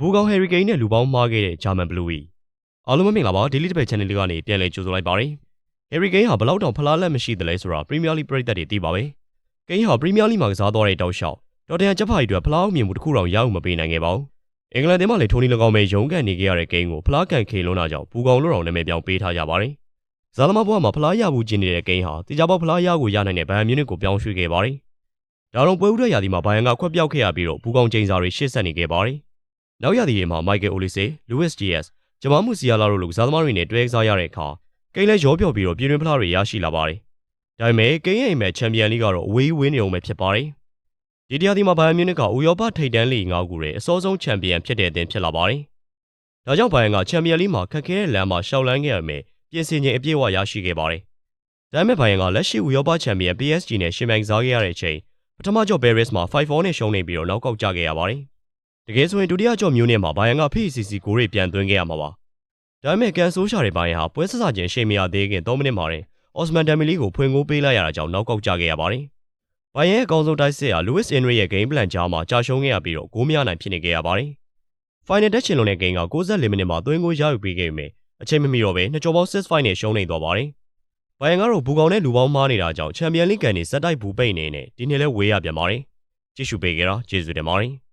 ဘူကောင်ဟယ်ရီကိန်းနဲ့လူပေါင်းမှားခဲ့တဲ့ဂျာမန်ဘလူးဝီအားလုံးမင်္ဂလာပါ Daily Debate Channel လေးကနေပြန်လည်ကြိုဆိုလိုက်ပါတယ်ဟယ်ရီကိန်းဟာဘလောက်တောင်ဖလားလက်မရှိသလဲဆိုတာပရီးမီးယားလိပရိသတ်တွေသိပါပဲကိန်းဟာပရီးမီးယားလိမှာကစားသွားတဲ့တောက်လျှောက်တော်တန်ချက်ဖာကြီးတွေဖလားအောင်မြင်မှုတစ်ခုတောင်ရအောင်မပေးနိုင်ခဲ့ပါဘူးအင်္ဂလန်တင်းမှာလည်းထိုနီ၎င်းပဲရုန်းကန်နေခဲ့ရတဲ့ကိန်းကိုဖလားကန်ခေလွန်းတာကြောင့်ဘူကောင်လို့တော်နာမည်ပြောင်းပေးထားကြပါတယ်ဇာသမားဘွားမှာဖလားရဖို့ကျင်းနေတဲ့ကိန်းဟာတေချာပေါက်ဖလားရကိုရနိုင်တဲ့ဘိုင်ယန်မြူးနစ်ကိုပြောင်းရွှေ့ခဲ့ပါတယ်ဒါတော့ပွဲဥထွက်ရာသီမှာဘိုင်ယန်ကခွက်ပြောက်ခဲ့ရပြီးတော့ဘူကောင်ချိန်စာတွေရှေ့ဆက်နေခဲ့ပါတယ်နောက်ရာသီတွေမှာမိုက်ကယ်အိုလီဆေလူးဝစ်ဂျီအက်စ်ဂျမားမူစီယာလာတို့လိုကစားသမားတွေနဲ့တွဲကစားရတဲ့အခါကိန်းလဲရောပြော့ပြီးတော့ပြည်တွင်းဖလားတွေရရှိလာပါတယ်ဒါပေမဲ့ကိန်းရဲ့အိမ်မက်ချန်ပီယံလိကတော့အဝေးဝင်းနေအောင်ပဲဖြစ်ပါတယ်ဒီတရားဒီမှာဘိုင်ယန်မြူးနစ်ကဥရောပထိပ်တန်းလိငါးခုရဲ့အစောဆုံးချန်ပီယံဖြစ်တဲ့အသင်းဖြစ်လာပါတယ်ဒါကြောင့်ဘိုင်ယန်ကချန်ပီယံလိမှာခက်ခဲတဲ့လမ်းမှာရှောက်လန်းခဲ့ရမယ်ပြင်ဆင်ခြင်းအပြည့်အဝရရှိခဲ့ပါတယ်ဒါပေမဲ့ဘိုင်ယန်ကလက်ရှိဥရောပချန်ပီယံ PSG နဲ့ရှင်ပြိုင်ကစားခဲ့ရတဲ့အချိန်ပထမကြော့ Paris မှာ 5-4 နဲ့ရှုံးနေပြီးတော့နောက်ကောက်ကျခဲ့ရပါတယ်တကယ်ဆိုရင်ဒုတိယကြော့မြူးနစ်မှာဘိုင်ယန်က FCC ဂိုးတွေပြန်သွင်းခဲ့ရမှာပါဒါပေမဲ့ကန်ဆိုးရှာတဲ့ဘိုင်ယန်ဟာပွဲဆက်စချင်းရှိန်မရသေးခင်3မိနစ်မှာတင်အော်စမန်ဒမ်မီလီကိုဖွင့်ဂိုးပေးလိုက်ရတာကြောင့်နောက်ကောက်ကျခဲ့ရပါတယ်ဘိုင်ယန်ရဲ့အကောင်းဆုံးတိုက်စစ်ဟာလူးဝစ်အင်ရီရဲ့ဂိမ်းပလန်ကြားမှာကြာရှုံးခဲ့ရပြီးတော့ဂိုးမရနိုင်ဖြစ်နေခဲ့ရပါတယ်ဖိုင်နယ်တက်ချင်လွန်တဲ့ဂိမ်းက94မိနစ်မှာသွင်းဂိုးရယူပေးခဲ့ပေမဲ့အချိန်မမီတော့ပဲနှစ်ကြော်ပေါင်း6-5နဲ့ရှုံးနေသွားပါတယ်ဘိုင်ယန်ကတော့ဘူကောင်နဲ့လူပေါင်းမှားနေတာကြောင့်ချန်ပီယံလိကန်နေစက်တိုက်ဘူးပိတ်နေနဲ့ဒီနေ့လဲဝေးရပြန်ပါတယ်ကြည့်ရှုပေးကြတာကျေးဇူးတင်ပါတယ်